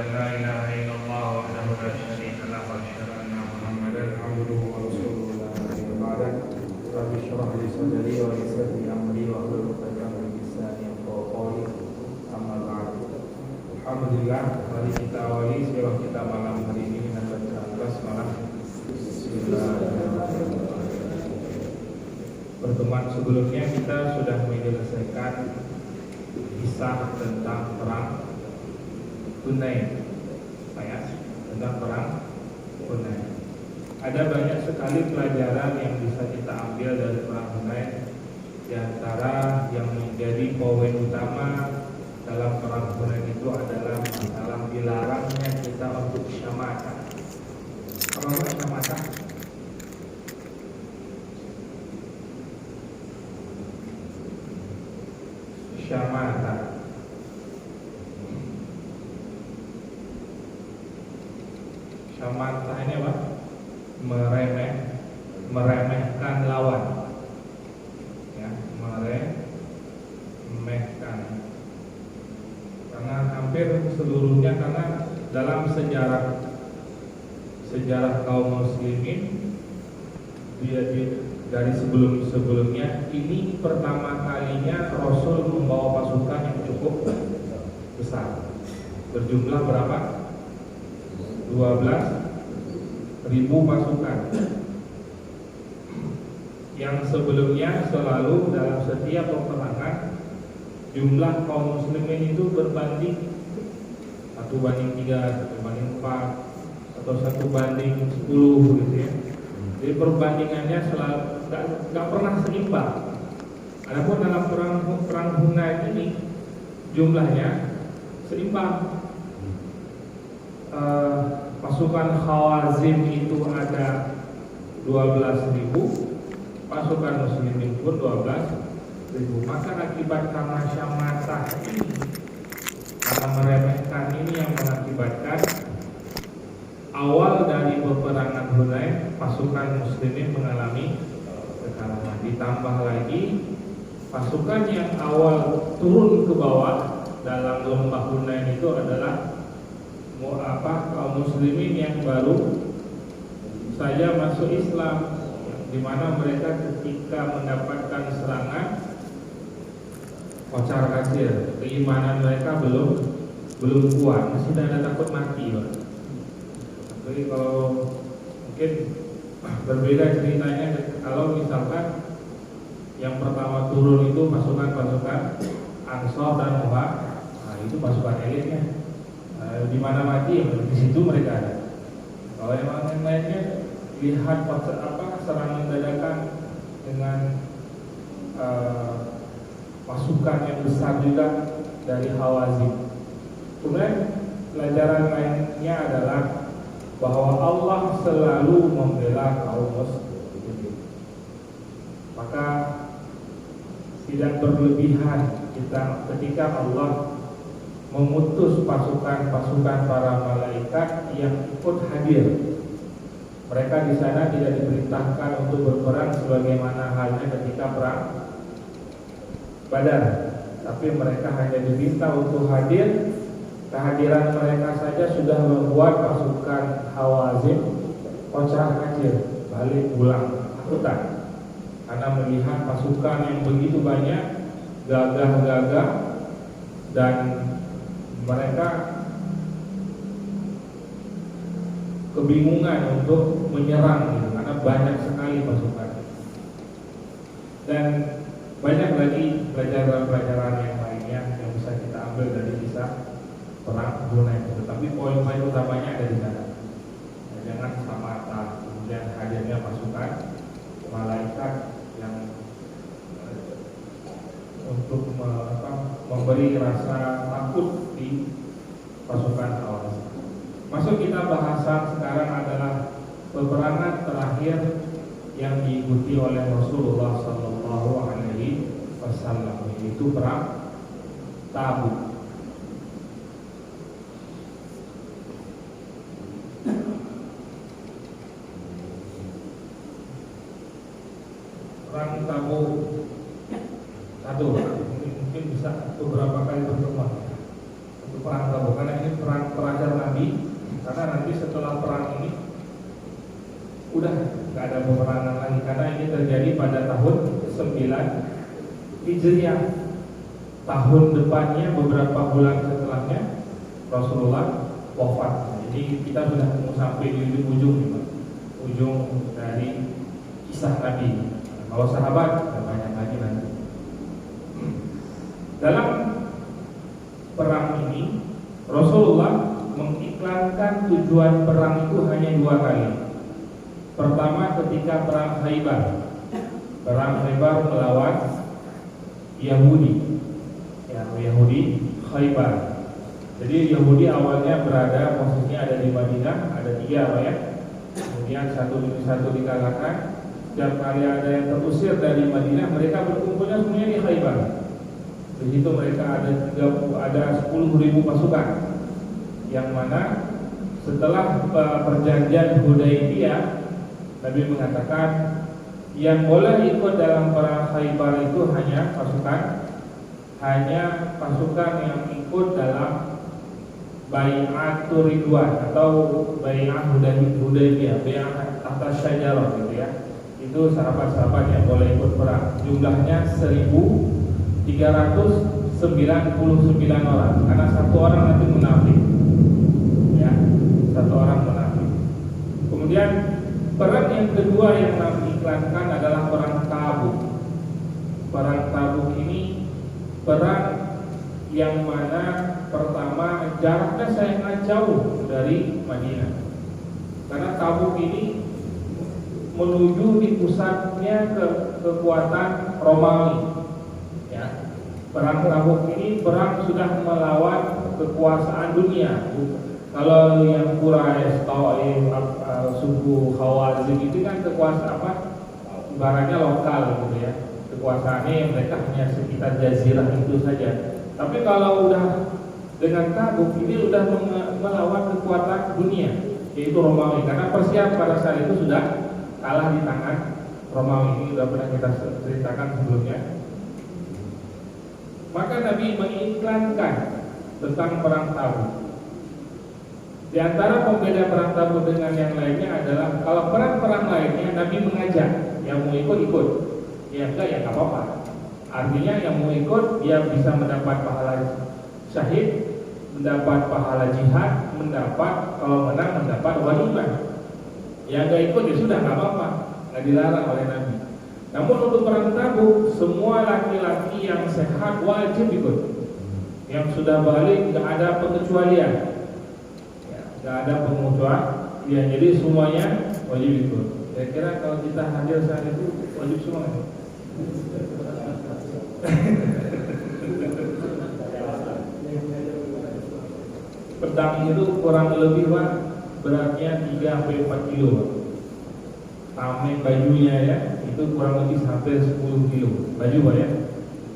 أن لا إله إلا الله وحده لا شريك له وأشهد أن محمدا عبده ورسوله لا نبي بعده رب اشرح لي صدري ويسر لي أمري واحلل عقدة من لساني يفقهوا قولي أما بعد. Alhamdulillah, mari kita awali sirah kita malam hari ini dengan bacaan basmalah. Pertemuan sebelumnya kita sudah menyelesaikan kisah tentang perang Hunain, tentang perang Hunain. Ada banyak sekali pelajaran yang bisa kita ambil dari perang Hunain. Di antara yang menjadi poin utama dalam perang Hunain itu adalah masalah dilarangnya kita untuk syamata. Apa syamata? Syamata. Syamata ini apa? Meremehkan lawan. Ya, meremehkan. Karena hampir seluruhnya, karena dalam sejarah kaum muslimin dari sebelumnya ini pertama kalinya Rasul membawa pasukan yang cukup besar. Berjumlah berapa? 12.000 pasukan. Yang sebelumnya selalu dalam setiap peperangan jumlah kaum muslimin itu berbanding 1:3, 1:4, atau 1:10 gitu ya. Jadi perbandingannya selalu nggak pernah seimbang. Adapun dalam perang Hunain ini jumlahnya seimbang. Pasukan Khawazim itu ada 12.000, pasukan muslimin pun 12.000. Maka akibat karena syamata ini, karena meremehkan ini yang mengakibatkan awal dari peperangan Hunain pasukan muslimin mengalami kekalahan. Ditambah lagi pasukan yang awal turun ke bawah dalam lembah Hunain itu adalah kaum muslimin yang baru saja masuk Islam, di mana mereka ketika mendapatkan serangan kocar kacir, keimanan mereka belum kuat, masih ada takut mati, Pak. Jadi kalau mungkin berbeda ceritanya kalau misalkan yang pertama turun itu pasukan Ansor dan Muhammad, nah itu pasukan elitnya. Di mana mati, di situ mereka ada. Kalau yang lainnya lihat serangan dadakan dengan pasukan yang besar juga dari Hawazin. Kemudian pelajaran lainnya adalah bahwa Allah selalu membela kaum muslimin. Maka tidak berlebihan kita ketika Allah memutus pasukan-pasukan para malaikat yang ikut hadir. Mereka di sana tidak diperintahkan untuk berperang sebagaimana halnya ketika perang Badar, tapi mereka hanya diminta untuk hadir. Kehadiran mereka saja sudah membuat pasukan Hawazin kocar-kacir, balik pulang takutan karena melihat pasukan yang begitu banyak, gagah-gagah, dan mereka kebingungan untuk menyerang gitu, karena banyak sekali pasukan. Dan banyak lagi pelajaran-pelajaran yang lainnya yang bisa kita ambil dari kisah perang Hunain. Tetapi poin-poin utamanya ada di sana. Jangan samata, kemudian hadirnya pasukan malaikat yang untuk memberi rasa takut di pasukan Hawas. Masuk kita bahasan sekarang adalah peperangan terakhir yang diikuti oleh Rasulullah SAW, yaitu perang Tabuk. Perang Tabuk satu, mungkin bisa beberapa kali pertemuan untuk perang Tabuk, karena ini perang terakhir pada tahun 9 Hijriah. Tahun depannya, beberapa bulan setelahnya, Rasulullah wafat. Jadi kita sudah mau sampai di ujung dari kisah Nabi. Kalau sahabat banyak lagi nanti. Dalam perang ini Rasulullah mengiklankan tujuan perang itu hanya 2 kali. Pertama ketika perang Khaybar. Perang Khaybar melawan Yahudi. Yahudi Khaybar. Jadi Yahudi awalnya berada, posisinya ada di Madinah, ada 3 ya. Kemudian satu demi satu dikalahkan. Setiap kali ada yang terusir dari Madinah, mereka berkumpulnya semuanya di Khaybar. Di situ mereka ada 10.000 pasukan. Yang mana setelah perjanjian Hudaybiyah, Nabi mengatakan yang boleh ikut dalam perang Khaybar itu hanya pasukan yang ikut dalam Bai'atur Ridwan atau Bai'ah Hudaybiyah, Bai'ah atas syajarah gitu ya. Itu sahabat-sahabat yang boleh ikut perang. Jumlahnya 1.399 orang. Karena satu orang nanti munafik. Ya, satu orang munafik. Kemudian perang yang kedua yang Nabi iklankan adalah perang Tabuk. Perang Tabuk ini perang yang mana pertama jaraknya sangat jauh dari Madinah. Karena Tabuk ini menuju di pusatnya kekuatan Romawi. Ya. Perang Tabuk ini perang sudah melawan kekuasaan dunia. Kalau yang Quraisy, Taif, suku Khawazin itu kan kekuasaan ibaratnya lokal gitu ya. Kekuasaannya mereka hanya sekitar jazirah itu saja. Tapi kalau udah dengan Tabuk ini udah melawan kekuatan dunia, yaitu Romawi. Karena Persia pada saat itu sudah kalah di tangan Romawi. Ini sudah pernah kita ceritakan sebelumnya. Maka Nabi mengiklankan tentang perang Tabuk. Di antara pembeda perang Tabuk dengan yang lainnya adalah kalau perang-perang lainnya Nabi mengajak yang mau ikut, yang enggak ya nggak apa-apa. Artinya yang mau ikut dia bisa mendapat pahala syahid, mendapat pahala jihad, kalau menang mendapat ghanimah. Yang enggak ikut ya sudah nggak apa-apa, nggak dilarang oleh Nabi. Namun untuk perang Tabuk semua laki-laki yang sehat wajib ikut. Yang sudah balik nggak ada pengecualian. Nggak ada pengecualian, jadi semuanya wajib ikut. Kira-kira kalau kita hadir saat itu wajib semua. Pedang itu kurang lebih beratnya 3-4 kilo. Tameng bajunya ya itu kurang lebih sampai 10 kilo. Baju ya,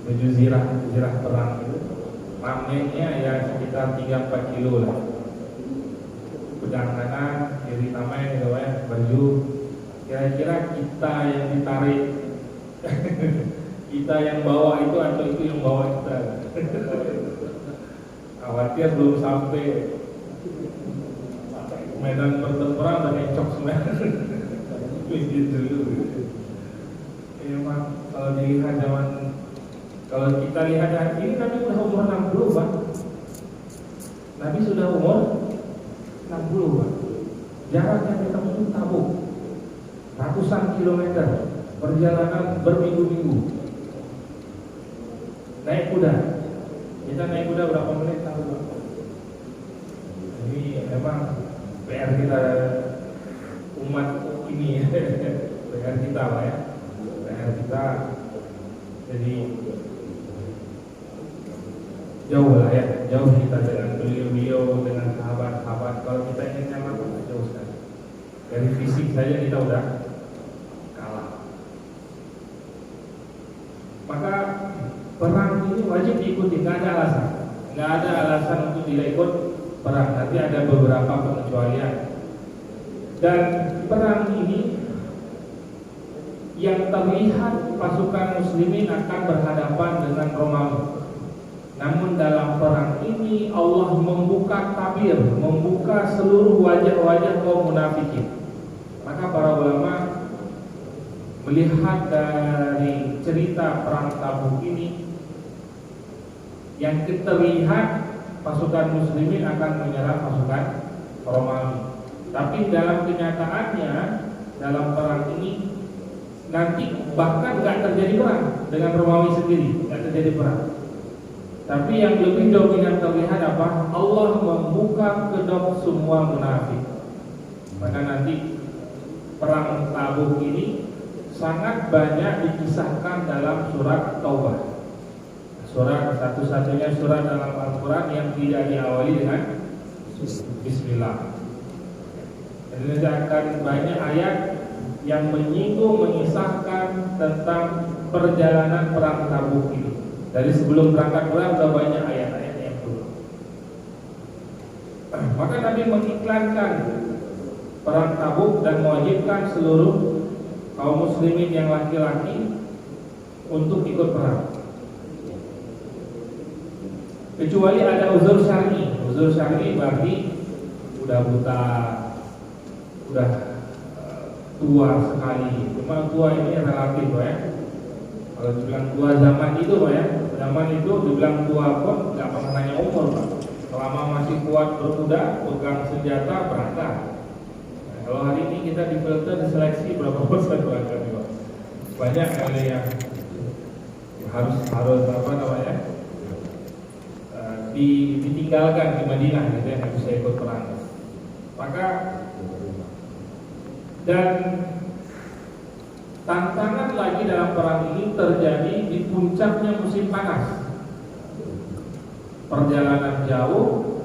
baju zirah perang itu. Tamengnya ya sekitar 3-4 kilo lah. Pedang kanan, kiri tameng gitu ya, baju. Kira-kira kita yang ditarik, kita yang bawa itu atau itu yang bawa kita? Khawatir belum sampai medan pertempuran dan encok semua. Gitu dulu. Emang kalau kita lihat hari ini Nabi sudah umur 60 Pak. Nabi sudah umur 60 Pak. Jaraknya ketemu Tabuk ratusan kilometer, perjalanan berminggu-minggu. Naik kuda. Kita naik kuda berapa menit tahu Pak? Ini memang PR kita umat ini ya. PR kita Pak ya. PR kita jadi jauh lah ya, jauh kita dengan beliau-beliau, dengan sahabat-sahabat. Kalau kita ingin nyaman jauh sekali. Dari fisik saja kita udah kalah. Maka perang ini wajib diikuti, nggak ada alasan. Nggak ada alasan untuk tidak ikut perang. Nanti ada beberapa pengecualian. Dan perang ini yang terlihat pasukan muslimin akan berhadapan dengan Romawi. Namun dalam perang ini Allah membuka tabir, membuka seluruh wajah-wajah kaum munafikin. Maka para ulama melihat dari cerita perang Tabuk ini, yang terlihat pasukan muslimin akan menyerang pasukan Romawi. Tapi dalam kenyataannya, dalam perang ini nanti bahkan nggak terjadi perang dengan Romawi sendiri, nggak terjadi perang. Tapi yang lebih dominan terlihat apa? Allah membuka kedok semua munafik. Maka nanti perang Tabuk ini sangat banyak dikisahkan dalam surat Taubah. Surat satu-satunya surat dalam Al-Quran yang tidak diawali dengan Bismillah. Jadi akan banyak ayat yang menyinggung, mengisahkan tentang perjalanan perang Tabuk ini. Dari sebelum berangkat perang sudah banyak ayat-ayat yang turun. Maka Nabi mengiklankan perang Tabuk dan mewajibkan seluruh kaum muslimin yang laki-laki untuk ikut perang. Kecuali ada uzur syar'i. Uzur syar'i berarti udah buta, udah tua sekali. Cuma tua ini relatif ya. Kalau dibilang tua zaman itu ya, zaman itu dibilang tua pun nggak pernah nanya umur Pak. Selama masih kuat berkuda, pegang senjata, berangkat. Nah, kalau hari ini kita difilter, diseleksi berapa persen berangkat Pak. Banyak kali yang harus apa namanya? Ditinggalkan di Madinah gitu ya, bisa ikut perang. Maka dan tantangan lagi dalam perang ini terjadi di puncaknya musim panas. Perjalanan jauh,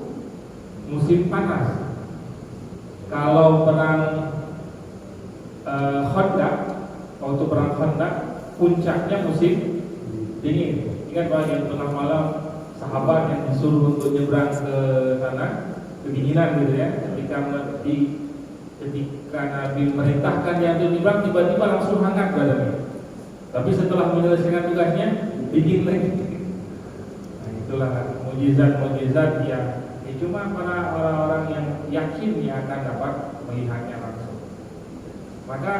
musim panas. Kalau perang Khandaq, waktu perang Khandaq, puncaknya musim dingin. Ingat Pak, yang tengah malam sahabat yang disuruh untuk nyebrang ke sana, kedinginan gitu ya. Ketika Nabi merintahkan yang untuk nyebrang, tiba-tiba langsung hangat badannya. Tapi setelah menyelesaikan tugasnya, dingin lagi. Nah, itulah mukjizat yang cuma para orang-orang yang yakin yang akan dapat melihatnya langsung. Maka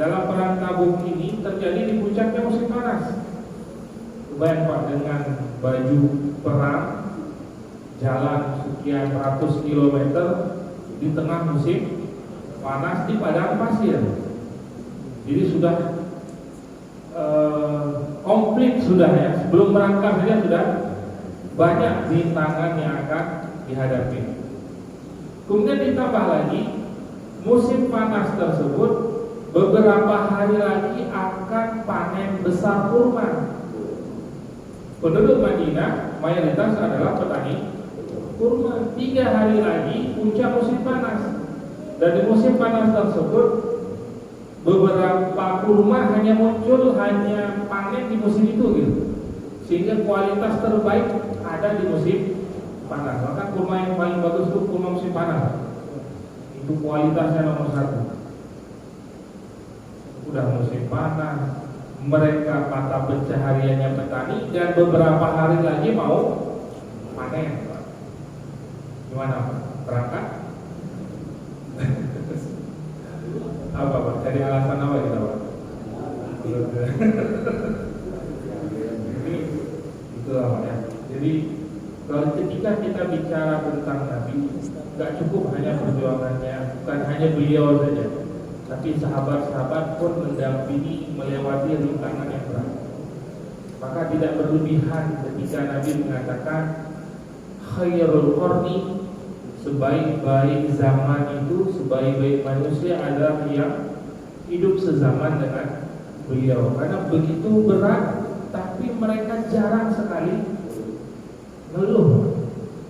dalam perang Tabuk ini terjadi di puncaknya musim panas. Bayang Pak, dengan baju perang, jalan sekian ratus kilometer di tengah musim panas di padang pasir. Jadi sudah komplit sudah ya, sebelum berangkat saja sudah banyak rintangan yang akan dihadapi. Kemudian ditambah lagi musim panas tersebut, beberapa hari lagi akan panen besar kurma. Penduduk Madinah mayoritas adalah petani kurma. 3 hari lagi puncak musim panas. Dan di musim panas tersebut beberapa kurma hanya muncul, hanya panen di musim itu gitu. Sehingga kualitas terbaik ada di musim panas. Maka kurma yang paling bagus itu kurma musim panas. Itu kualitasnya nomor 1. Udah musim panas, mereka mata pencahariannya petani, dan beberapa hari lagi mau panen. Gimana Pak? Berangkat? Apa Pak? Cari alasan apa kita Pak? Itulah Pak ya. Jadi kalau ketika kita bicara tentang Nabi, nggak cukup hanya perjuangannya, bukan hanya beliau saja, tapi sahabat-sahabat pun mendampingi, melewati rintangan yang berat. Maka tidak berlebihan ketika Nabi mengatakan khairul qarni, sebaik-baik zaman itu, sebaik-baik manusia adalah yang hidup sezaman dengan beliau. Karena begitu berat, tapi mereka jarang sekali ngeluh.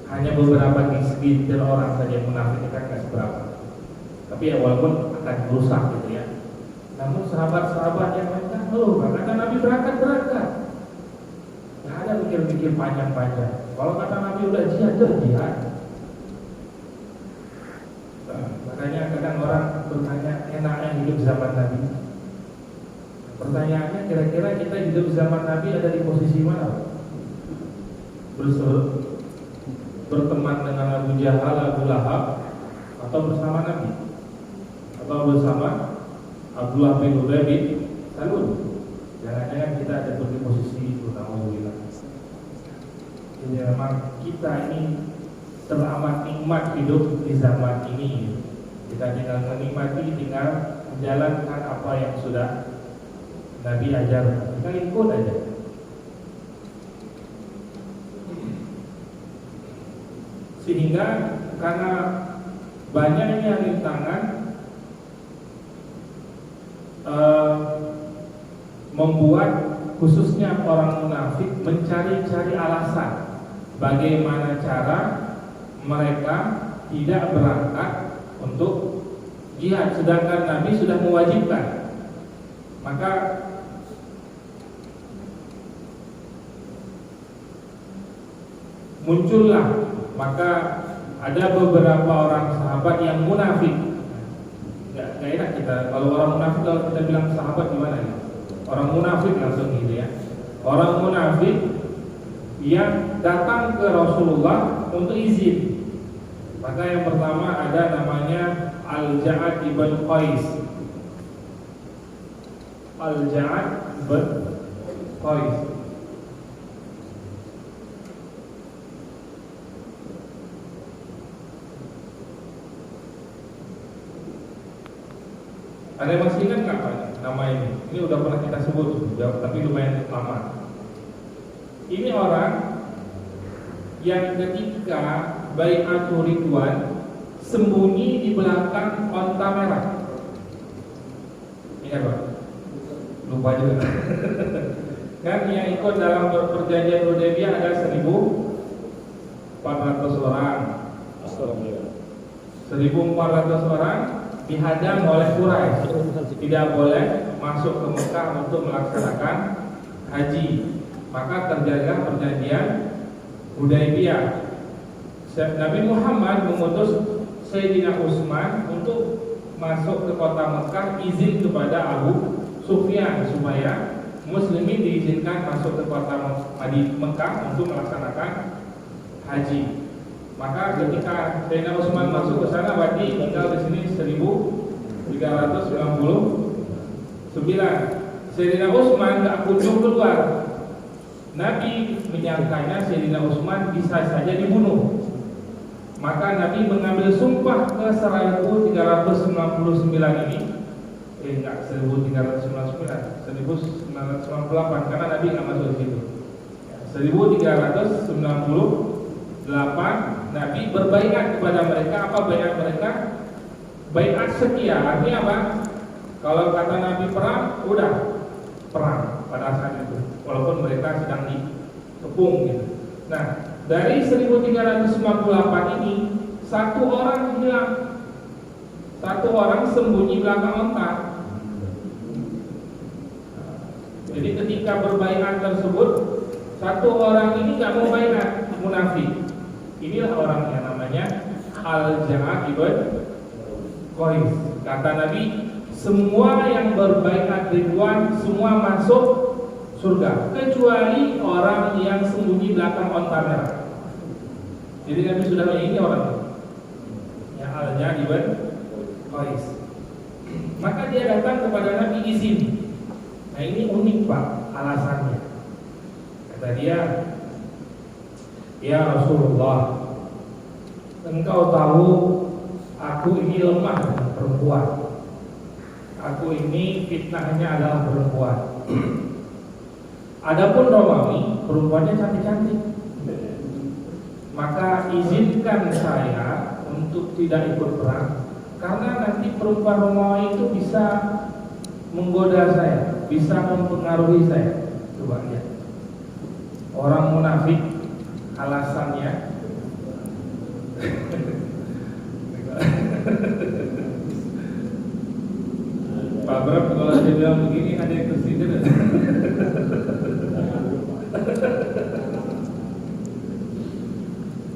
Hanya beberapa segelintir orang saja yang munafik, kan nggak seberapa. Tapi ya walaupun akan rusak gitu ya. Namun sahabat-sahabat yang mereka ngeluh, kata Nabi berangkat. Nggak ada mikir-mikir panjang-panjang. Kalau kata Nabi udah jihad. Makanya kadang orang bertanya, enaknya hidup zaman Nabi. Pertanyaannya, kira-kira kita hidup zaman Nabi ada di posisi mana? Berteman dengan Abu Jahal, Abu Lahab, atau bersama Nabi, atau bersama Abdullah bin Ubay bin Lalu jangan-jangan kita ada di posisi itu, alhamdulillah. Jadi memang kita ini teramat nikmat hidup di zaman ini. Kita tinggal menikmati, tinggal menjalankan apa yang sudah Nabi ajar. Kita ikut aja. Sehingga karena banyaknya rintangan membuat khususnya orang munafik mencari-cari alasan bagaimana cara mereka tidak berangkat untuk jihad, sedangkan Nabi sudah mewajibkan. Maka muncullah, maka ada beberapa orang sahabat yang munafik. Gak enak kita kalau orang munafik, kalau kita bilang sahabat gimana ya? Orang munafik langsung gitu ya. Orang munafik yang datang ke Rasulullah untuk izin. Maka yang pertama ada namanya Al-Ja'ad ibn Qais. Al-Ja'ad ibn Qais. Ada yang masih ingat nggak nama ini? Ini udah pernah kita sebut, tapi lumayan lama. Ini orang yang ketika Bai'atul Ridwan sembunyi di belakang onta merah. Ingat Pak? Lupa juga. Kan yang ikut dalam perjanjian Hudaybiyah ada 1.400 orang. 1.400 orang dihadang oleh Quraisy, tidak boleh masuk ke Mekah untuk melaksanakan haji. Maka terjadilah perjanjian Hudaybiyah. Nabi Muhammad mengutus Sayyidina Utsman untuk masuk ke kota Mekah, izin kepada Abu Sufyan supaya muslimin diizinkan masuk ke kota Mekah untuk melaksanakan haji. Maka ketika Sayyidina Utsman masuk ke sana, berarti tinggal di sini 1.399. Sayyidina Utsman tak kunjung keluar. Nabi menyangkanya Sayyidina Utsman bisa saja dibunuh. Maka Nabi mengambil sumpah ke 1.399 ini. Enggak, 1.399, 1.998, karena Nabi nggak masuk di situ. 1.398 Nabi berbaiat kepada mereka. Apa baiat mereka? Baiat setia. Artinya apa? Kalau kata Nabi perang, udah perang pada saat itu, walaupun mereka sedang dikepung gitu. Nah, dari 1.398 ini satu orang hilang, satu orang sembunyi belakang onta. Jadi ketika berbaiat tersebut, satu orang ini nggak mau baiat, munafik. Inilah orang yang namanya Al-Ja'ad ibn Qais. Kata Nabi, semua yang berbaiat Ridwan semua masuk surga, kecuali orang yang sembunyi belakang onta merah. Jadi Nabi sudah ini orang yang Al-Ja'ad ibn Qais. Maka dia datang kepada Nabi izin. Nah ini unik Pak alasannya. Kata dia, ya Rasulullah, engkau tahu aku ini lemah dengan perempuan. Aku ini fitnahnya adalah perempuan. Adapun Romawi, perempuannya cantik-cantik. Maka izinkan saya untuk tidak ikut perang, karena nanti perempuan Romawi itu bisa menggoda saya, bisa mempengaruhi saya. Coba lihat, orang munafik alasannya Pak Bram kalau dia bilang begini ada yang tersinggung.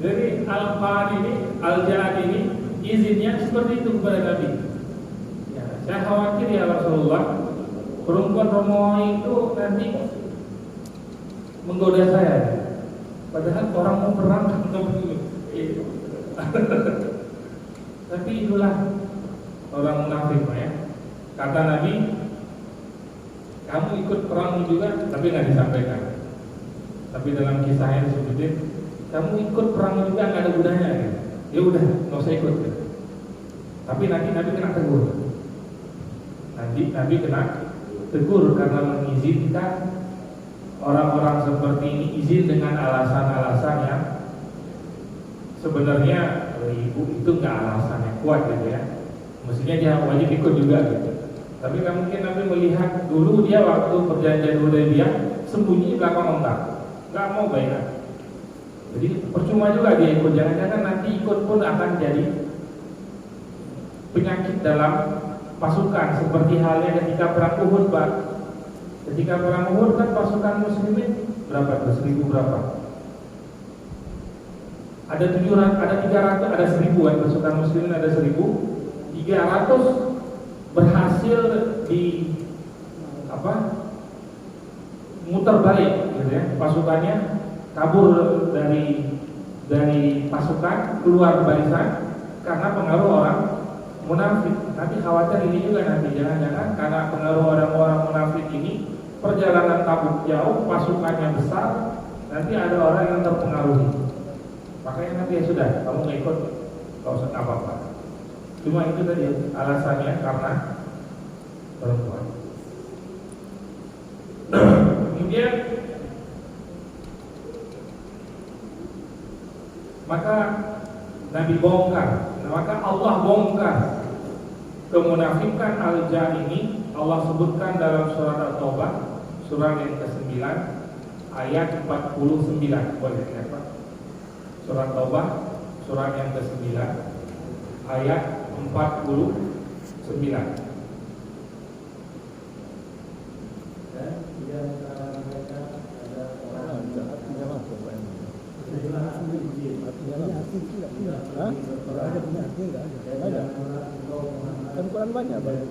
Jadi Al-Qa'ad ini, Al-Ja'ad ini izinnya seperti itu kepada Nabi. Ya, saya khawatir ya Rasulullah, perempuan Romawi itu nanti menggoda saya. Padahal orang mau perang tapi itulah orang munafik ya. Kata Nabi, perang juga, tapi nggak disampaikan. Tapi dalam kisahnya disebutin, kamu ikut perang juga nggak ada gunanya. Gitu. Ya udah, nggak usah ikut. Gitu. Tapi nanti Nabi kena tegur. Nabi kena tegur karena mengizinkan orang-orang seperti ini izin dengan alasan-alasan yang sebenarnya ibu itu nggak alasan yang kuat gitu ya. Mestinya dia wajib ikut juga gitu. Tapi kan mungkin Nabi melihat dulu dia waktu perjanjian Hudaybiyah sembunyi belakang ontak, nggak mau bayar. Jadi percuma juga dia ikut. Jangan-jangan nanti ikut pun akan jadi penyakit dalam pasukan seperti halnya ketika perang Uhud, Pak. Ketika perang Uhud kan pasukan muslimin berapa? 1000 berapa? Ada 700, ada 300, ada 1000 kan pasukan muslimin ada 1000. 300 berhasil di muter balik gitu ya. Pasukannya kabur dari pasukan, keluar barisan karena pengaruh orang munafik. Nanti khawatir ini juga nanti jangan-jangan karena pengaruh orang-orang munafik ini perjalanan Tabuk jauh, pasukannya besar, nanti ada orang yang terpengaruhi. Makanya nanti ya sudah, kamu nggak ikut, nggak usah apa-apa. Cuma itu tadi alasannya karena perempuan. Kemudian maka Nabi bongkar, maka Allah bongkar kemunafikan Al-Jah ini. Allah sebutkan dalam surat At-Taubah, surah yang ke-9 ayat 49. Boleh lihat Pak? Surat Taubah, surah yang ke-9 ayat 49. Dan di antara mereka ada orang yang artinya masuk. Kan Quran banyak banyak.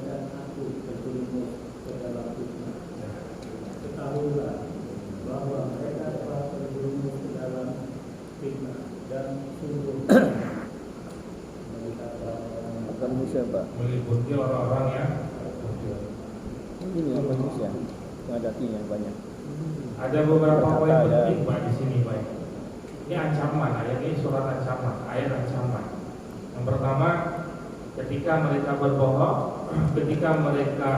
Ketahuilah bahwa mereka telah terjerumus ke dalam fitnah dan sungguh Bukan manusia, Pak. Meliputi orang-orang yang Ini yang manusia. Menghadapinya banyak. ada beberapa poin penting Pak di sini Pak. Ini ancaman, ayat ini surat ancaman, ayat ancaman. Yang pertama, ketika mereka berbohong, ketika mereka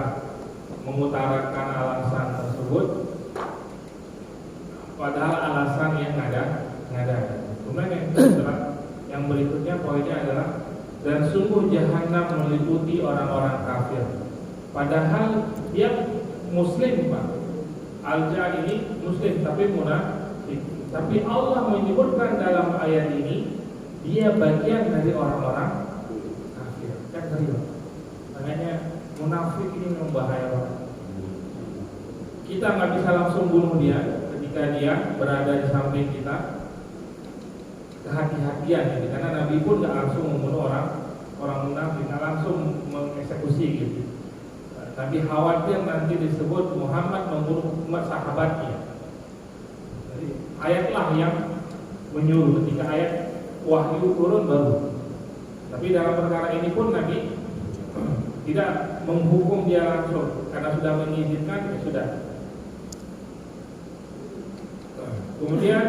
mengutarakan alasan tersebut, padahal alasan yang ada. Kemudian yang berikutnya poinnya adalah dan sungguh jahanam meliputi orang-orang kafir. Padahal dia muslim Pak. Al-Jah ini muslim tapi munafik. Tapi Allah menyebutkan dalam ayat ini dia bagian dari orang-orang kafir. Kan ngeri. Makanya munafik ini membahayakan. Kita nggak bisa langsung bunuh dia ketika dia berada di samping kita. Kehati-hatian gitu. Karena Nabi pun nggak langsung membunuh orang munafik, nggak langsung mengeksekusi gitu. Tapi khawatir nanti disebut Muhammad membunuh umat sahabatnya. Jadi ayatlah yang menyuruh ketika ayat wahyu turun baru. Tapi dalam perkara ini pun Nabi tidak menghukum dia langsung karena sudah mengizinkan ya sudah. Kemudian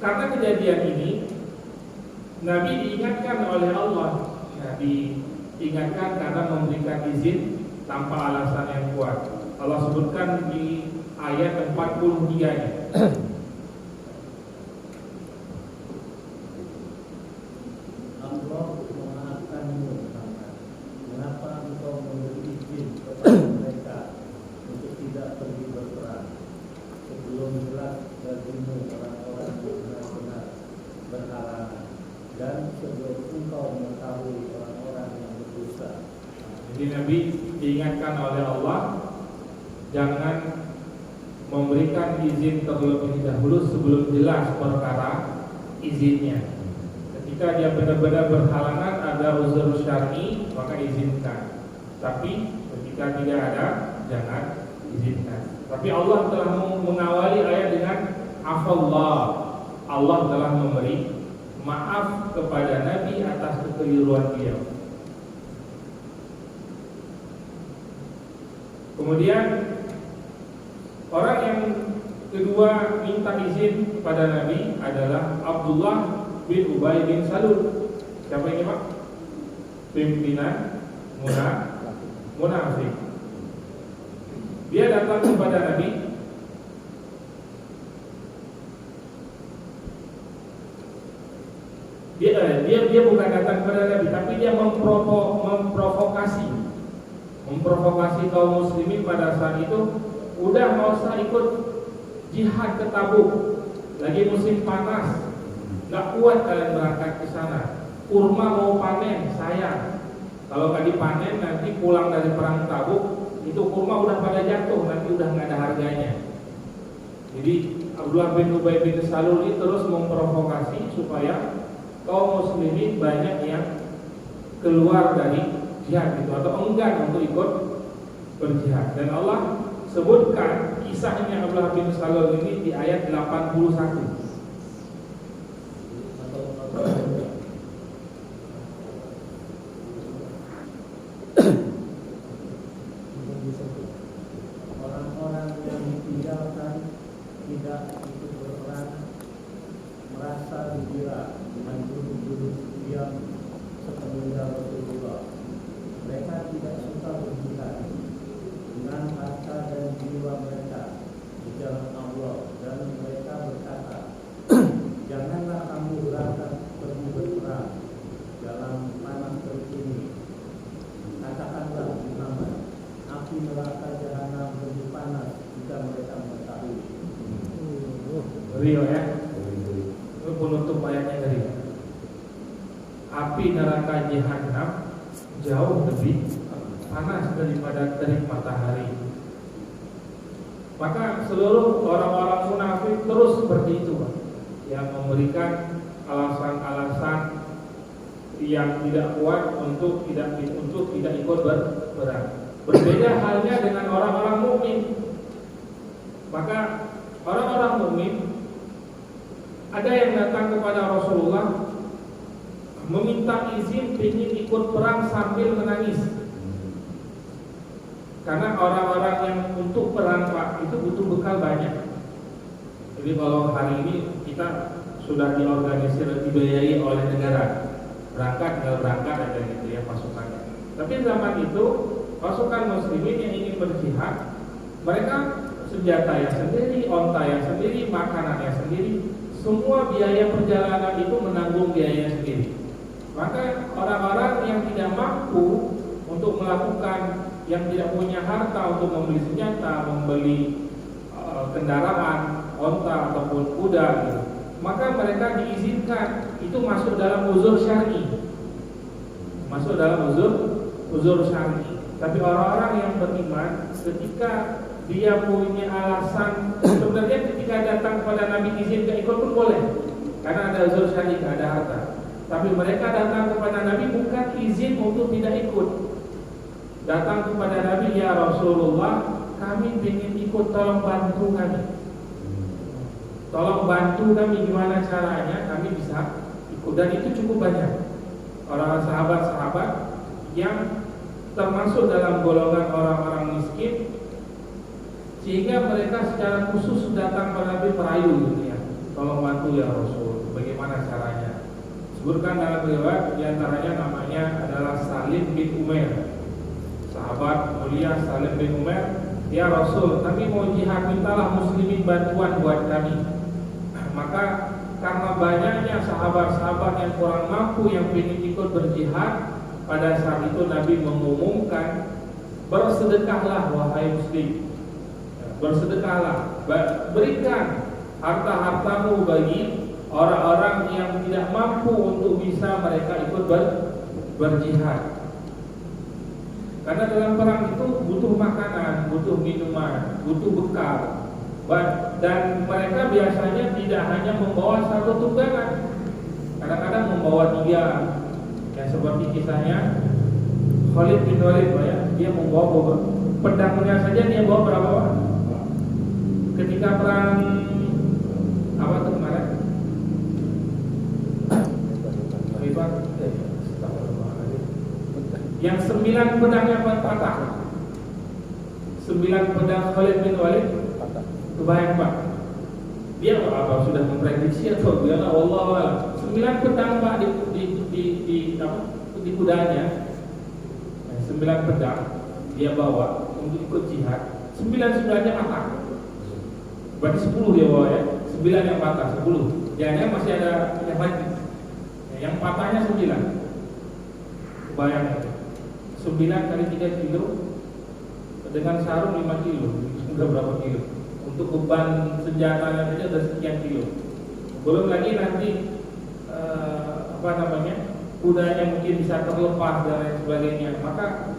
karena kejadian ini Nabi diingatkan oleh Allah. Diingatkan karena memberikan izin tanpa alasan yang kuat. Allah sebutkan di ayat 43-nya. Allah memaafkanmu Muhammad. Mengapa engkau memberi izin kepada mereka untuk tidak pergi berperang sebelum jelas bagimu orang-orang yang benar-benar berhalangan dan sebelum engkau mengetahui orang-orang yang berdosa. Jadi Nabi diingatkan oleh Allah jangan memberikan izin terlebih dahulu sebelum jelas perkara izinnya. Ketika dia benar-benar berhalangan ada uzur syar'i maka izinkan. Tapi ketika tidak ada jangan izinkan. Tapi Allah telah mengawali ayat dengan afallah. Allah telah memberi maaf kepada Nabi atas kekeliruan beliau. Kemudian orang yang kedua minta izin kepada Nabi adalah Abdullah bin Ubay bin Salul. Siapa ini Pak? Pimpinan munafik. Dia datang kepada Nabi. Dia bukan datang kepada Nabi, tapi dia memprovokasi kaum muslimin pada saat itu. Udah mau usah ikut jihad ke Tabuk, lagi musim panas, nggak kuat kalian berangkat ke sana. Kurma mau panen, sayang. Kalau nggak dipanen nanti pulang dari perang Tabuk itu kurma udah pada jatuh, nanti udah nggak ada harganya. Jadi Abdullah bin Ubay bin Salul ini terus memprovokasi supaya kaum muslimin banyak yang keluar dari jihad itu atau enggan untuk ikut berjihad. Dan Allah sebutkan kisahnya Abdullah bin Salul ini di ayat 81. Orang-orang yang ditinggalkan tidak ikut berperang merasa gembira dengan duduk-duduk diam sepeninggal Rasulullah. Mereka tidak suka berjihad dengan harta dan jiwa mereka di jalan Allah, dan mereka berkata, janganlah kamu berangkat pergi berperang dalam panas terik ini. Katakanlah Muhammad, api neraka jahanam lebih panas jika mereka mengetahui. Rio ya. Itu penutup ayatnya dari api neraka jahanam jauh lebih panas daripada terik matahari. Maka seluruh orang-orang munafik terus seperti itu, Pak, yang memberikan alasan-alasan yang tidak kuat untuk tidak ikut berperang. Berbeda halnya dengan orang-orang mukmin. Maka orang-orang mukmin ada yang datang kepada Rasulullah meminta izin ingin ikut perang sambil menangis. Karena orang-orang yang untuk perang, Pak, itu butuh bekal banyak. Jadi kalau hari ini kita sudah diorganisir, dibiayai oleh negara, berangkat aja gitu ya pasukannya. Tapi zaman itu pasukan muslimin yang ingin berjihad, mereka senjatanya sendiri, ontanya sendiri, makanannya sendiri, semua biaya perjalanan itu menanggung biaya sendiri. Maka orang-orang yang tidak mampu untuk melakukan, yang tidak punya harta untuk membeli senjata, membeli kendaraan, onta ataupun kuda gitu, maka mereka diizinkan, itu masuk dalam uzur syar'i. Masuk dalam uzur syar'i. Tapi orang-orang yang beriman, ketika dia punya alasan, sebenarnya ketika datang kepada Nabi izin gak ikut pun boleh, karena ada uzur syar'i, gak ada harta. Tapi mereka datang kepada Nabi bukan izin untuk tidak ikut. Datang kepada Nabi, ya Rasulullah, kami ingin ikut, tolong bantu kami. Tolong bantu kami, gimana caranya kami bisa ikut. Dan itu cukup banyak orang sahabat-sahabat yang termasuk dalam golongan orang-orang miskin, sehingga mereka secara khusus datang kepada Nabi merayu gitu ya, tolong bantu ya Rasul, bagaimana caranya. Sebutkan dalam riwayat diantaranya namanya adalah Salim bin Umair, sahabat mulia Salim bin Umair. Ya Rasul, kami mau jihad, mintalah muslimin bantuan buat kami. Maka karena banyaknya sahabat-sahabat yang kurang mampu yang ingin ikut berjihad, pada saat itu Nabi mengumumkan, bersedekahlah wahai muslim, bersedekahlah, berikan harta-hartamu bagi orang-orang yang tidak mampu untuk bisa mereka ikut berjihad. Karena dalam perang itu butuh makanan, butuh minuman, butuh bekal. Dan mereka biasanya tidak hanya membawa satu tunggangan, kadang-kadang membawa 3. Ya seperti kisahnya Khalid bin Walid, ya, dia membawa pedangnya saja dia bawa berapa, Pak? Ketika perang apa tuh kemarin? Yang 9 pedangnya patah, 9 pedang Khalid bin Walid Patah. kebayang Pak? Dia apa sudah memprediksi atau gimana? Wallahu a'lam. 9 pedang Pak di kudanya. 9 pedang dia bawa untuk ikut jihad. 9-9-nya patah. Berarti 10 dia bawa ya. 9 yang patah, 10. Jangan masih ada yang lagi. Yang patahnya 9. Kebayang ya. 9 kali 3 kilo dengan sarung 5 kilo. Sudah berapa kilo? Untuk beban senjatanya saja ada sekian kilo. Belum lagi nanti kudanya mungkin bisa terlepas dan lain sebagainya. Maka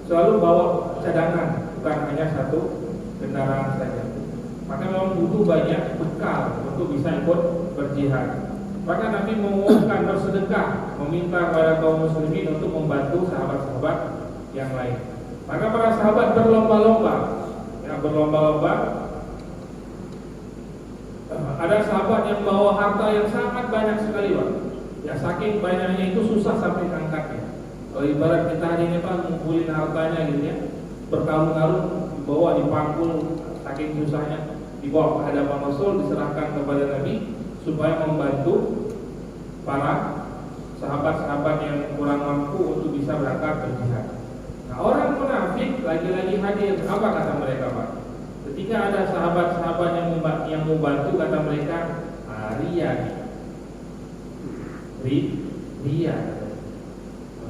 selalu bawa cadangan, bukan hanya satu kendaraan saja. Maka memang butuh banyak bekal untuk bisa ikut berjihad. Maka Nabi mengumumkan bersedekah, meminta kepada kaum muslimin untuk membantu sahabat-sahabat yang lain. Maka para sahabat berlomba-lomba. Ada sahabat yang bawa harta yang sangat banyak sekali, Pak. Ya saking banyaknya itu susah sampai angkatnya. Kalau ibarat kita hari ini Pak ngumpulin hartanya gitu ya, berkarung-karung dibawa dipangkul, saking susahnya dibawa ke hadapan Rasul, diserahkan kepada Nabi supaya membantu para sahabat-sahabat yang kurang mampu untuk bisa berangkat berjihad. Nah, orang munafik lagi-lagi hadir. Apa kata mereka, Pak? Ketika ada sahabat-sahabat yang mau bantu, kata mereka, ria.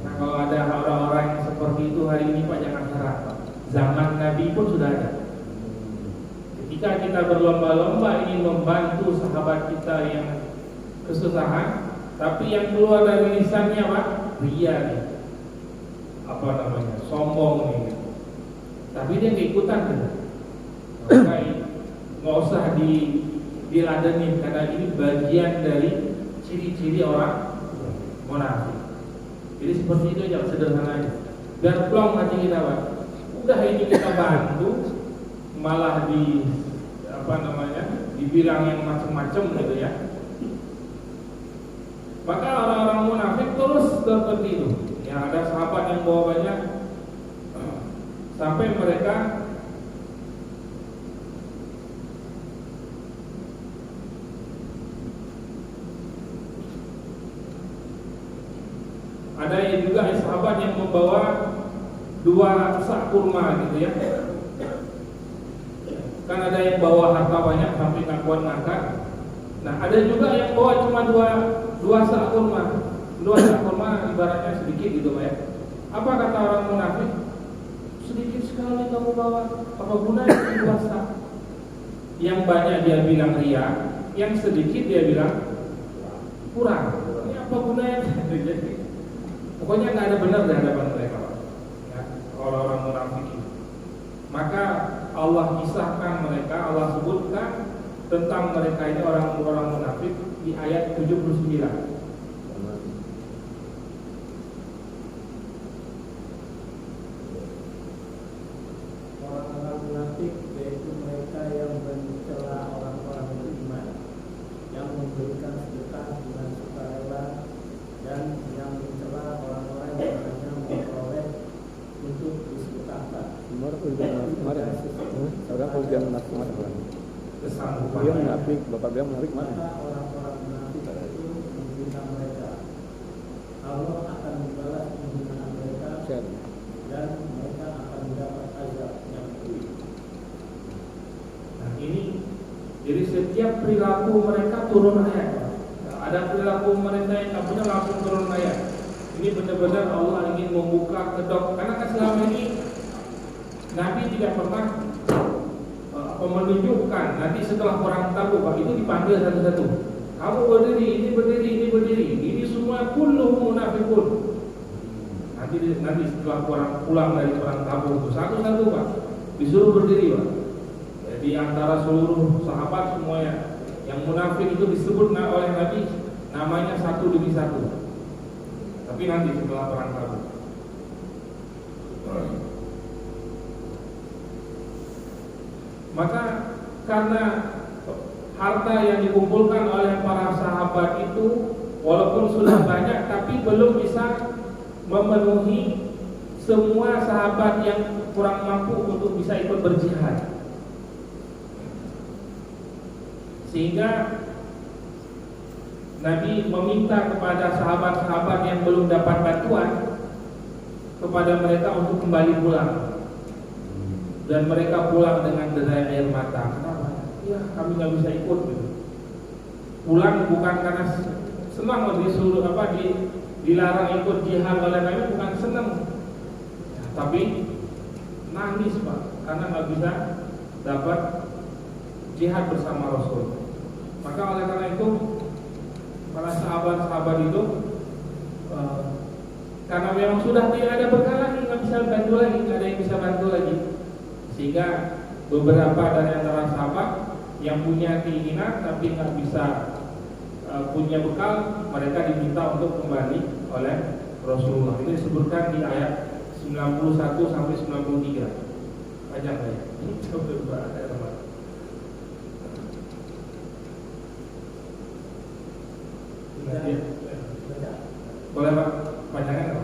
Nah, kalau ada orang-orang yang seperti itu hari ini Pak, jangan harap Pak. Zaman Nabi pun sudah ada. Ketika kita berlomba-lomba ingin membantu sahabat kita yang kesusahan, tapi yang keluar dari lisannya Pak, ria nih. Sombong nih. Tapi dia keikutan gitu. Maka nggak usah diladenin karena ini bagian dari ciri-ciri orang munafik. Jadi seperti itu aja, sederhana aja. Biar plong hati kita Pak. Udah ini kita bantu, malah dibilang yang macam-macam gitu ya. Maka orang-orang munafik terus seperti itu. Yang ada sahabat yang bawa banyak sampai mereka ada juga sahabat yang membawa 2 sak kurma gitu ya. Kan ada yang bawa harta banyak sampai nggak kuat ngangkat. Nah ada juga yang bawa cuma 2 sak kurma. 2 sak kurma ibaratnya sedikit gitu Pak ya. Apa kata orang munafik? Sedikit sekali kamu bawa, apa gunanya 2 sak? Yang banyak dia bilang ria, yang sedikit dia bilang kurang. Ini apa gunanya? Pokoknya nggak ada benar di hadapan mereka, Pak. Ya, orang-orang munafik. Maka Allah kisahkan mereka, Allah sebutkan tentang mereka ini orang-orang munafik di ayat 79. Orang-orang munafik yaitu mereka yang mencela orang-orang beriman, yang memberikan sedekah dengan sukarela, dan yang mencela orang-orang yang hanya memperoleh untuk disedekahkan. Orang ujian munafik mana? Kesanggupan. Dia munafik, bapak dia munafik mana? Maka orang-orang munafik itu menghina mereka. Allah akan membalas penghinaan mereka dan mereka akan mendapat azab yang pedih. Nah ini, jadi setiap perilaku mereka turun ayat. Ada perilaku mereka yang tak punya langsung turun ayat. Ini benar-benar Allah ingin membuka kedok. Karena kan selama ini Nabi tidak pernah menunjukkan. Nanti setelah perang Tabuk Pak, itu dipanggil satu-satu. Kamu berdiri, ini berdiri, ini berdiri. Ini semua kulluhum munafiqun. Nanti setelah pulang dari perang Tabuk itu satu-satu Pak, disuruh berdiri Pak. Jadi antara seluruh sahabat semuanya yang munafik itu disebut oleh Nabi namanya satu demi satu. Tapi nanti setelah perang Tabuk. Maka karena harta yang dikumpulkan oleh para sahabat itu walaupun sudah banyak tapi belum bisa memenuhi semua sahabat yang kurang mampu untuk bisa ikut berjihad. Sehingga Nabi meminta kepada sahabat-sahabat yang belum dapat bantuan kepada mereka untuk kembali pulang. Dan mereka pulang dengan derai air mata. Kenapa? Ya, kami nggak bisa ikut. Pulang bukan karena senang disuruh dilarang ikut jihad oleh Nabi, bukan senang, tapi nangis Pak, karena nggak bisa dapat jihad bersama Rasul. Maka oleh karena itu para sahabat-sahabat itu karena memang sudah tidak ada bekal lagi, nggak bisa bantu lagi, nggak ada yang bisa bantu lagi, sehingga beberapa dari antara sahabat yang punya keinginan tapi nggak bisa punya bekal, mereka diminta untuk kembali oleh Rasulullah. Ini disebutkan di ayat 91 sampai 93. Panjang ya. Coba ayat apa? Boleh Pak? Panjangnya apa?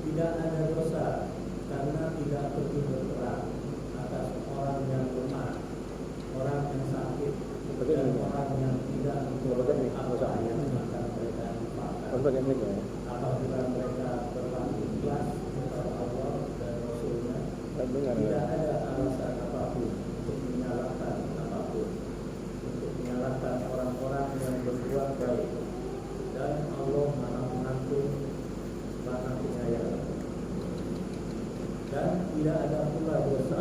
Tidak ada dosa karena tidak pergi berperang atas orang yang lemah, orang yang sakit, dan orang yang tidak memperoleh apa yang akan mereka dapatkan. Apabila mereka berlaku ikhlas kepada Allah dan Rasulnya, tidak ada alasan apapun untuk menyalahkan apapun, untuk menyalahkan orang-orang yang berbuat baik. Dan Allah Maha Pengampun, Maha Penyayang. Dan tidak ada pula dosa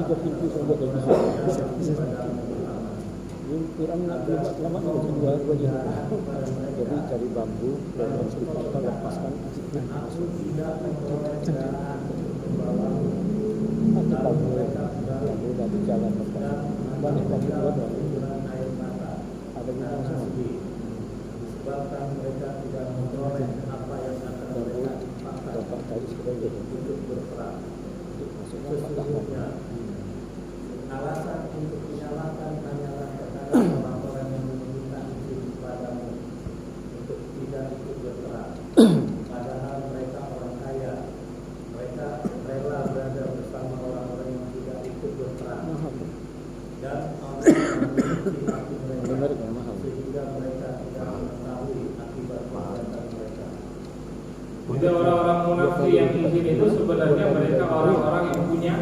Ini Quran lama dua jadi cari bambu dan harus dipotong, lepaskan aku tidak memperoleh kendaraan untuk membawamu, lalu mereka bambu dari jalan dan banyak bambu buat dengan air mata ada karena sedih, disebabkan mereka tidak memperoleh apa yang akan mereka pakai bapak tadi sebenarnya untuk berperang. maksudnya Sesungguhnya alasan untuk menyalahkan hanyalah perkara orang-orang yang meminta izin kepadamu untuk tidak ikut berperang. Padahal mereka orang kaya, mereka rela berada bersama orang-orang yang tidak ikut berperang. Dan Allah memiliki hati mereka sehingga mereka tidak mengetahui akibat perbuatan mereka. Udah orang-orang munafik yang di sini itu sebenarnya mereka orang-orang yang punya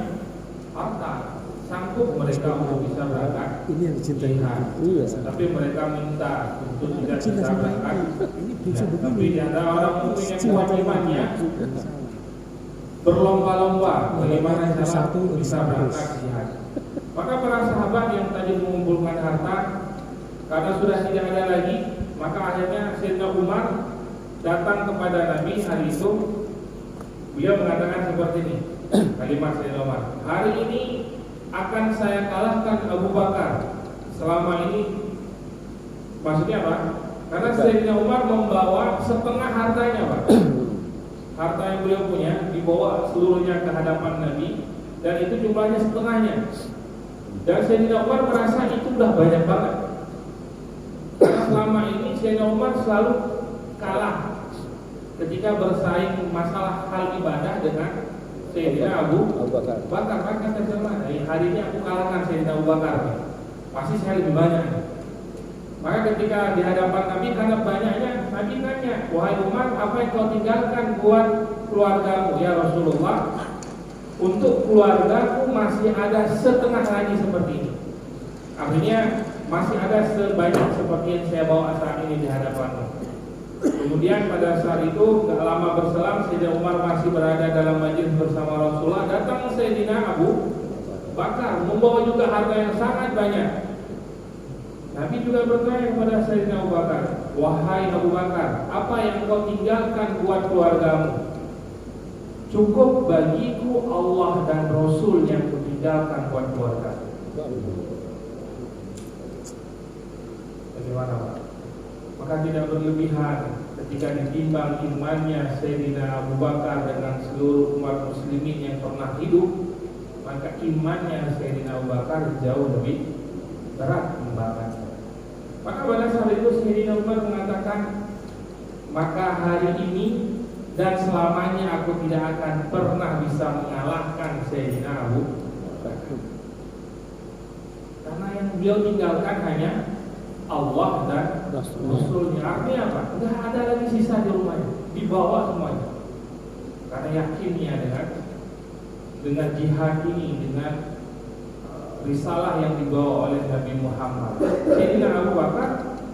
harta, sanggup mereka untuk bisa berangkat. Ini yang dicintai jihad. Iya. Tapi mereka minta untuk tidak Cinta bisa sama berangkat. ini bisa Ya, begini. tapi ada orang punya kewajibannya berlomba-lomba bagaimana cara bisa berangkat jihad. Maka para sahabat yang tadi mengumpulkan harta karena sudah tidak ada lagi, maka akhirnya Sayyidina Umar datang kepada Nabi hari itu. Beliau mengatakan seperti ini, kalimat Sayyidina Umar, hari ini akan saya kalahkan Abu Bakar. Selama ini, maksudnya apa? Karena Sayyidina Umar membawa setengah hartanya, Pak. Harta yang beliau punya dibawa seluruhnya ke hadapan Nabi, dan itu jumlahnya setengahnya. Dan Sayyidina Umar merasa itu udah banyak banget. Karena selama ini Sayyidina Umar selalu kalah ketika bersaing masalah hal ibadah dengan Sayyidina Abu Bakar. Maka kata jemaah, hari ini aku kalahkan Sayyidina Abu Bakar. Pasti saya lebih banyak. Maka ketika di hadapan Nabi, karena banyaknya, Nabi tanya, wahai Umar, apa yang kau tinggalkan buat keluargamu? Ya Rasulullah, untuk keluargaku masih ada setengah lagi seperti ini. Artinya masih ada sebanyak seperti yang saya bawa saat ini di hadapanmu. Kemudian pada saat itu gak lama berselang, Sayyidina Umar masih berada dalam majlis bersama Rasulullah. Datang Sayyidina Abu Bakar membawa juga harta yang sangat banyak. Nabi juga bertanya kepada Sayyidina Abu Bakar, wahai Abu Bakar, apa yang kau tinggalkan buat keluargamu? Cukup bagiku Allah dan Rasul yang kutinggalkan buat keluarga. Bagaimana Pak? Maka tidak berlebihan ketika ditimbang imannya Sayyidina Abu Bakar dengan seluruh umat muslimin yang pernah hidup, maka imannya Sayyidina Abu Bakar jauh lebih berat timbangannya. Maka pada saat itu Sayyidina Umar mengatakan, maka hari ini dan selamanya aku tidak akan pernah bisa mengalahkan Sayyidina Abu Bakar. Karena yang beliau tinggalkan hanya Allah dan Rasulnya. Artinya apa? Tidak ada lagi sisa di rumahnya, dibawa semuanya. Karena yakinnya dengan jihad ini, dengan risalah yang dibawa oleh Nabi Muhammad. Sayyidina Abu Bakar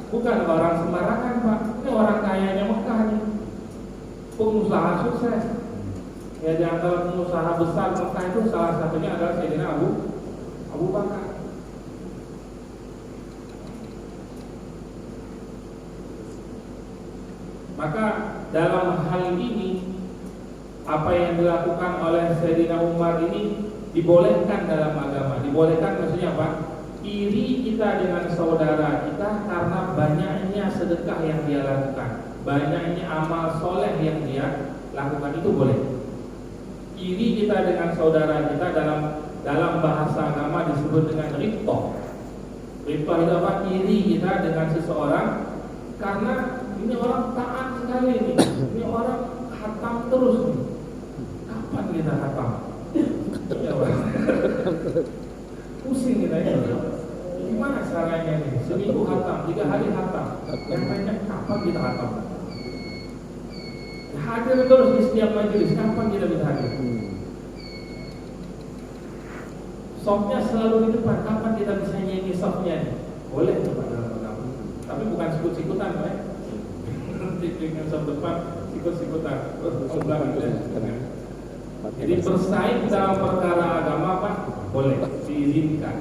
bukan orang sembarangan, Pak. Ini orang kayanya Mekah nih, pengusaha sukses. Ya, di antara pengusaha besar Mekah itu salah satunya adalah Sayyidina Abu Bakar. Maka dalam hal ini, apa yang dilakukan oleh Sayyidina Umar ini dibolehkan dalam agama. Dibolehkan maksudnya apa? Iri kita dengan saudara kita karena banyaknya sedekah yang dia lakukan, banyaknya amal soleh yang dia lakukan, itu boleh. Iri kita dengan saudara kita dalam bahasa agama disebut dengan riptoh. Riptoh itu apa? Iri kita dengan seseorang karena ini orang taat sekali nih, ini orang khatam terus nih. Kapan kita khatam? Ya, pusing kita ini. Gimana caranya nih? Seminggu khatam, 3 hari khatam. Yang banyak kapan kita khatam? Hadir terus di setiap majelis, kapan kita bisa hadir? Softnya selalu di depan, kapan kita bisa nyanyi softnya nih? Boleh Pak dalam agama, tapi bukan sikut-sikutan, Pak. Dengan soft depan, sikut-sikutan. Jadi bersaing dalam perkara agama, Pak, boleh diizinkan.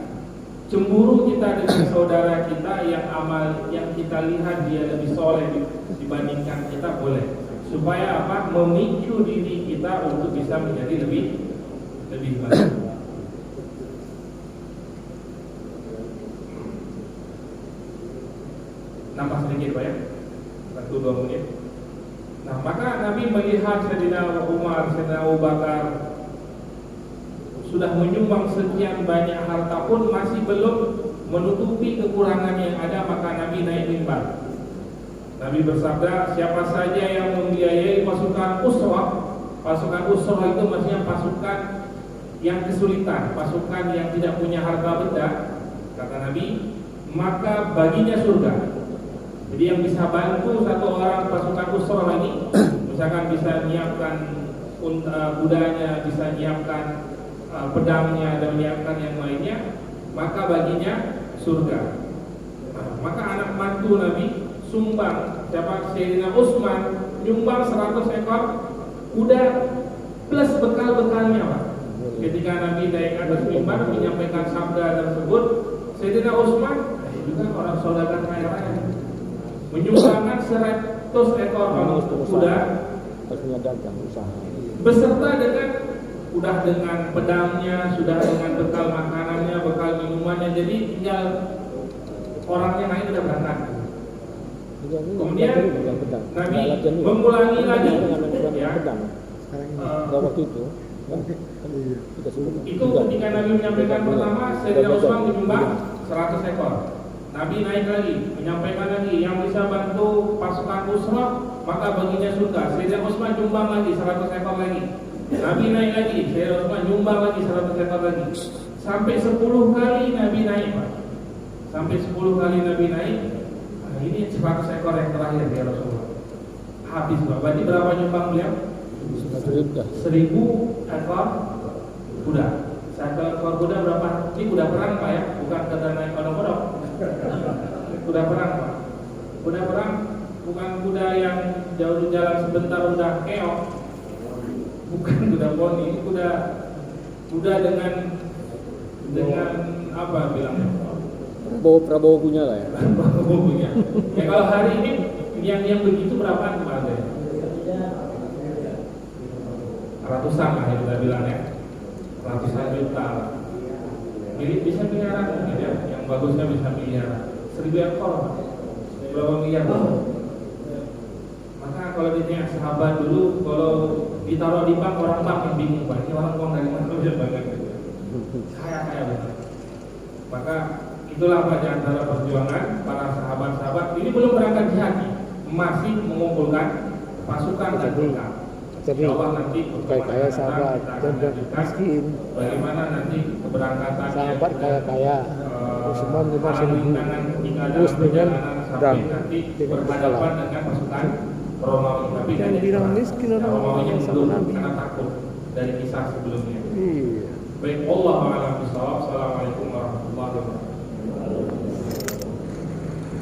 Cemburu kita dengan saudara kita yang amal yang kita lihat dia lebih soleh dibandingkan kita, boleh. Supaya apa? Memicu diri kita untuk bisa menjadi lebih baik. Nambah sedikit Pak ya, 1-2 menit. Nah, maka Nabi melihat Sayyidina Umar, Sayyidina Abu Bakar sudah menyumbang sekian banyak harta pun masih belum menutupi kekurangan yang ada, maka Nabi naik mimbar. Nabi bersabda, siapa saja yang membiayai pasukan usrah. Pasukan usrah itu maksudnya pasukan yang kesulitan, pasukan yang tidak punya harta benda, kata Nabi, maka baginya surga. Jadi yang bisa bantu satu orang pasukan usrah ini, misalkan bisa menyiapkan kudanya, bisa menyiapkan pedangnya dan menyiapkan yang lainnya, maka baginya surga. Maka anak mantu Nabi sumbang, siapa? Sayyidina Utsman nyumbang 100 ekor kuda plus bekal-bekalnya, Pak. Ketika Nabi naik atas mimbar menyampaikan sabda tersebut, Sayyidina Utsman juga orang saudagar kaya raya menyumbangkan 100 ekor kuda beserta dengan pedangnya, sudah dengan bekal makanannya, bekal minumannya. Jadi tinggal orangnya naik udah berangkat. Kemudian Nabi mengulangi lagi ya. Itu ketika Nabi menyampaikan pertama, Sayyidina Utsman menyumbang 100 ekor. Nabi naik lagi, menyampaikan lagi, yang bisa bantu pasukan usrah maka baginya surga. Sayyidina Utsman nyumbang lagi 100 ekor lagi. Nabi naik lagi, Sayyidina Utsman nyumbang lagi 100 ekor lagi. Sampai 10 kali Nabi naik, Pak. Sampai 10 kali Nabi naik. Nah, ini 100 ekor yang terakhir ya Rasulullah. Habis, Pak. Berarti berapa nyumbang beliau? 1000 ekor kuda. 1 ekor kuda berapa? Ini kuda perang, Pak ya, bukan kuda naik kodok-kodok. Kuda perang, Pak. Kuda perang bukan kuda yang jauh jalan sebentar udah keok. Bukan kuda poni, ini kuda dengan apa bilangnya? Prabowo punya lah ya. Prabowo punya. Ya kalau hari ini yang begitu berapa kemarin? Ratusan lah kita bilang ya. Ratusan juta. Jadi bisa miliaran mungkin ya. Yang bagusnya bisa miliaran. 1000 ekor. Berapa miliar? Maka kalau ditanya sahabat dulu, kalau ditaruh di bank, orang bank yang bingung, Pak, ini orang uang dari mana bisa banget? Kaya banget. Maka itulah pada antara perjuangan para sahabat-sahabat. Ini belum berangkat jihad, masih mengumpulkan pasukan dan bekal. Jadi Insya Allah nanti kaya sahabat dan miskin, bagaimana nanti keberangkatan sahabat kaya-kaya, Usman lima seribu, terus terus dengan dan nanti dengan berhadapan kepala. dengan pasukan Romawi. Tapi Yang bilang miskin orang Romawinya sama belum Nabi. karena takut dari kisah sebelumnya. Iya. Baik, Allah a'lam bishawab. Assalamualaikum warahmatullahi wabarakatuh.